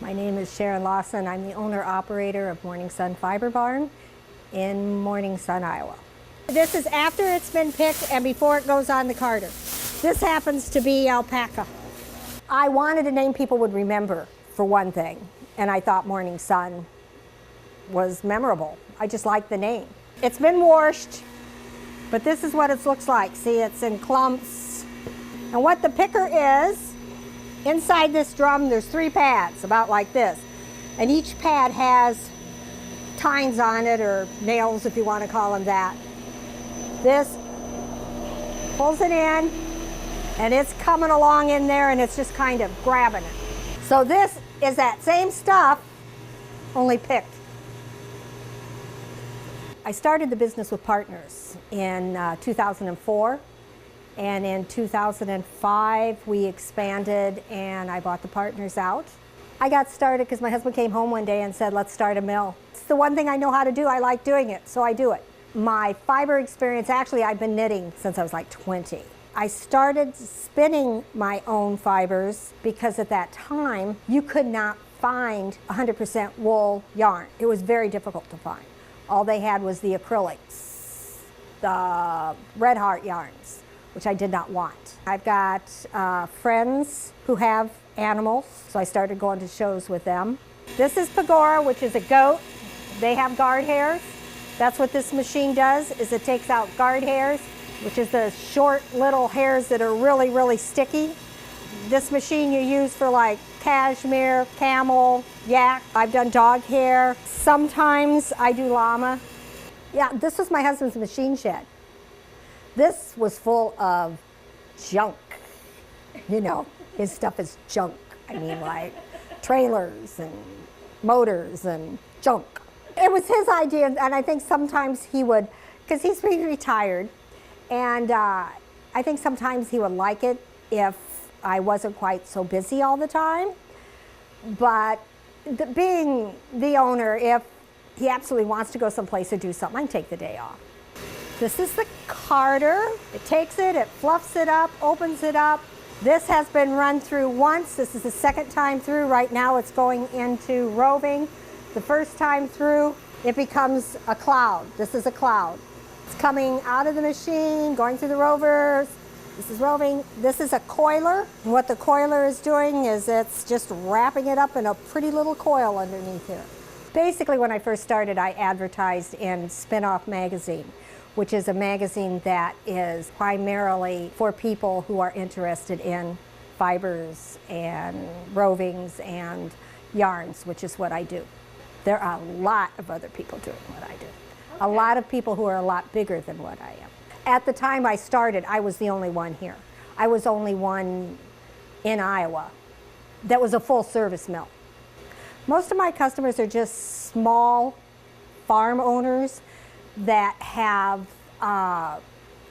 My name is Sharon Lawson. I'm the owner-operator of Morning Sun Fiber Barn in Morning Sun, Iowa. This is after it's been picked and before it goes on the carder. This happens to be alpaca. I wanted a name people would remember, for one thing, and I thought Morning Sun was memorable. I just liked the name. It's been washed, but this is what it looks like. See, it's in clumps. And what the picker is, inside this drum, there's 3 pads, about like this. And each pad has tines on it, or nails if you want to call them that. This pulls it in, and it's coming along in there, and it's just kind of grabbing it. So this is that same stuff, only picked. I started the business with partners in 2004. And in 2005, we expanded and I bought the partners out. I got started because my husband came home one day and said, let's start a mill. It's the one thing I know how to do. I like doing it, so I do it. My fiber experience, actually, I've been knitting since I was like 20. I started spinning my own fibers because at that time, you could not find 100% wool yarn. It was very difficult to find. All they had was the acrylics, the Red Heart yarns, which I did not want. I've got friends who have animals, so I started going to shows with them. This is Pagora, which is a goat. They have guard hairs. That's what this machine does, is it takes out guard hairs, which is the short little hairs that are really, really sticky. This machine you use for like cashmere, camel, yak. I've done dog hair. Sometimes I do llama. Yeah, this was my husband's machine shed. This was full of junk. You know, his stuff is junk. I mean, like trailers and motors and junk. It was his idea, and I think sometimes he would, because he's retired, and I think sometimes he would like it if I wasn't quite so busy all the time. But being the owner, if he absolutely wants to go someplace or do something, I can take the day off. This is the carder. It takes it, it fluffs it up, opens it up. This has been run through once. This is the second time through. Right now it's going into roving. The first time through, it becomes a cloud. This is a cloud. It's coming out of the machine, going through the rovers. This is roving. This is a coiler. And what the coiler is doing is it's just wrapping it up in a pretty little coil underneath here. Basically, when I first started, I advertised in Spin-Off magazine, which is a magazine that is primarily for people who are interested in fibers and rovings and yarns, which is what I do. There are a lot of other people doing what I do. A lot of people who are a lot bigger than what I am. At the time I started, I was the only one here. I was only one in Iowa that was a full-service mill. Most of my customers are just small farm owners that have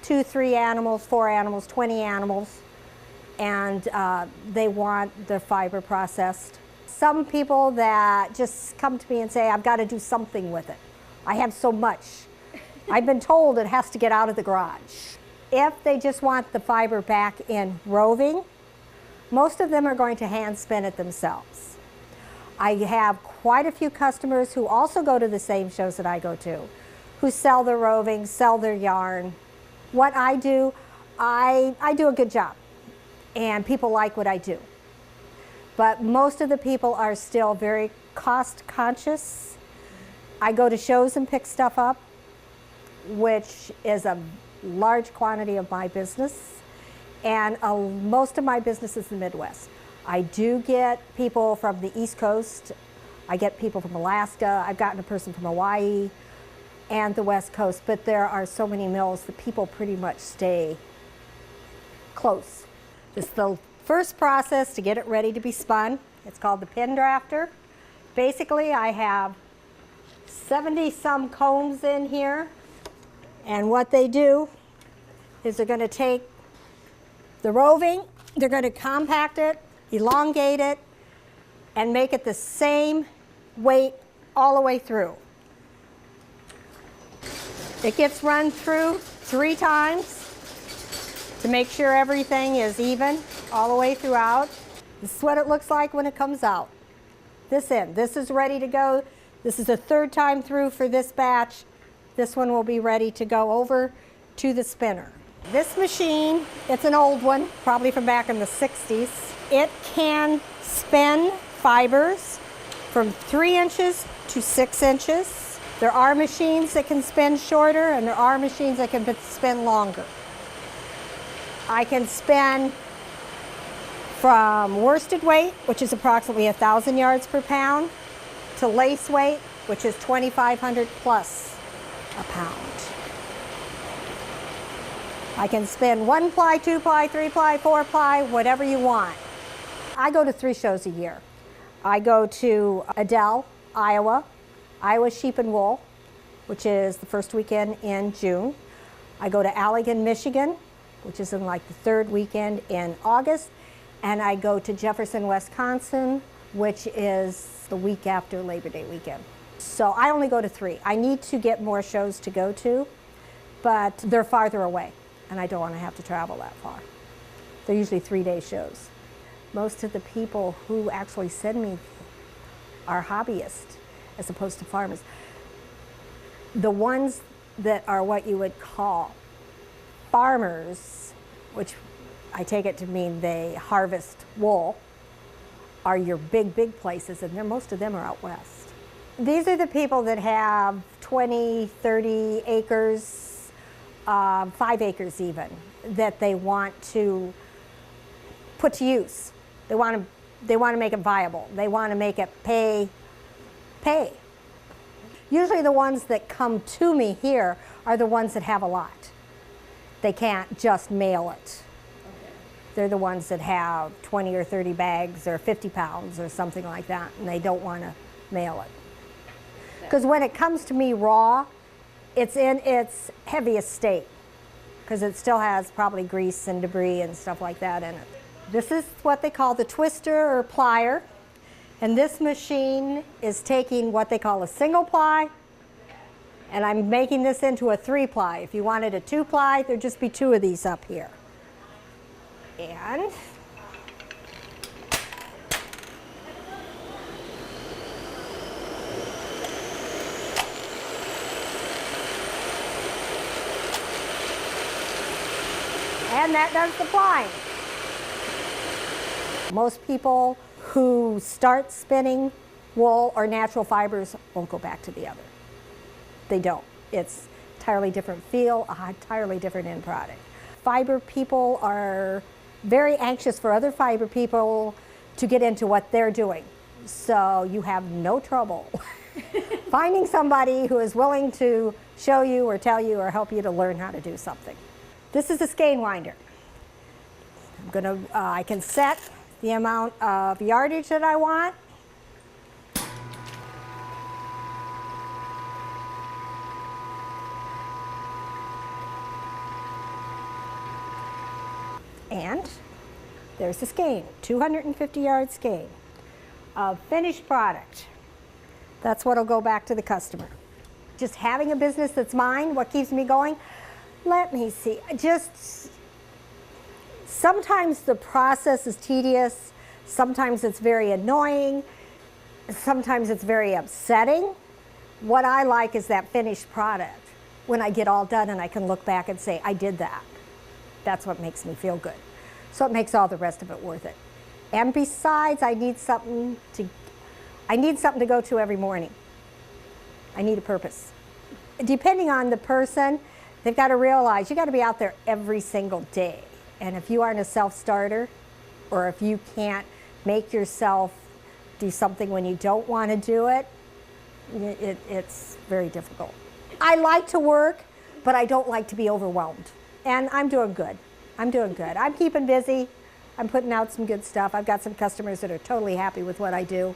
2, 3 animals, 4 animals, 20 animals, and they want their fiber processed. Some people that just come to me and say, I've got to do something with it. I have so much. I've been told it has to get out of the garage. If they just want the fiber back in roving, most of them are going to hand spin it themselves. I have quite a few customers who also go to the same shows that I go to, who sell their roving, sell their yarn. What I do, I do a good job, and people like what I do. But most of the people are still very cost conscious. I go to shows and pick stuff up, which is a large quantity of my business, and most of my business is the Midwest. I do get people from the East Coast. I get people from Alaska. I've gotten a person from Hawaii and the West Coast, but there are so many mills that people pretty much stay close. This is the first process to get it ready to be spun. It's called the pin drafter. Basically, I have 70-some combs in here, and what they do is they're going to take the roving, they're going to compact it, elongate it, and make it the same weight all the way through. It gets run through 3 times to make sure everything is even all the way throughout. This is what it looks like when it comes out. this in. This is ready to go. This is the third time through for this batch. This one will be ready to go over to the spinner. This machine, it's an old one, probably from back in the 60s. It can spin fibers from 3 inches to 6 inches. There are machines that can spin shorter, and there are machines that can spin longer. I can spin from worsted weight, which is approximately 1,000 yards per pound, to lace weight, which is 2,500 plus a pound. I can spin 1 ply, 2 ply, 3 ply, 4 ply, whatever you want. I go to 3 shows a year. I go to Adel, Iowa, Iowa Sheep and Wool, which is the first weekend in June. I go to Allegan, Michigan, which is in like the 3rd weekend in August. And I go to Jefferson, Wisconsin, which is the week after Labor Day weekend. So I only go to 3. I need to get more shows to go to, but they're farther away, and I don't want to have to travel that far. They're usually 3-day shows. Most of the people who actually send me are hobbyists as opposed to farmers. The ones that are what you would call farmers, which I take it to mean they harvest wool, are your big places, and most of them are out west. These are the people that have 20, 30 acres, 5 acres even, that they want to put to use. They want to make it viable. They want to make it pay. Usually the ones that come to me here are the ones that have a lot. They can't just mail it. They're the ones that have 20 or 30 bags or 50 pounds or something like that, and they don't want to mail it. Because when it comes to me raw, it's in its heaviest state, because it still has probably grease and debris and stuff like that in it. This is what they call the twister or plier, and this machine is taking what they call a single ply, and I'm making this into a 3 ply. If you wanted a 2 ply, there'd just be 2 of these up here. And that does the plying. Most people who start spinning wool or natural fibers won't go back to the other. They don't. It's entirely different feel, a entirely different end product. Fiber people are very anxious for other fiber people to get into what they're doing. So you have no trouble finding somebody who is willing to show you or tell you or help you to learn how to do something. This is a skein winder. I can set the amount of yardage that I want. And there's the skein, 250 yard skein of finished product. That's what'll go back to the customer. Just having a business that's mine, what keeps me going? Let me see, sometimes the process is tedious, sometimes it's very annoying, sometimes it's very upsetting. What I like is that finished product. When I get all done and I can look back and say, I did that. That's what makes me feel good. So it makes all the rest of it worth it. And besides, I need something to go to every morning. I need a purpose. Depending on the person, they've got to realize you got to be out there every single day. And if you aren't a self-starter, or if you can't make yourself do something when you don't want to do it, it's very difficult. I like to work, but I don't like to be overwhelmed. And I'm doing good. I'm doing good. I'm keeping busy. I'm putting out some good stuff. I've got some customers that are totally happy with what I do,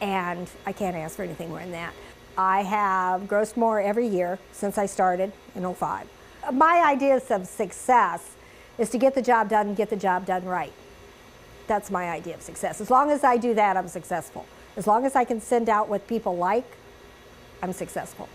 and I can't ask for anything more than that. I have grossed more every year since I started in '05. My ideas of success is to get the job done and get the job done right. That's my idea of success. As long as I do that, I'm successful. As long as I can send out what people like, I'm successful.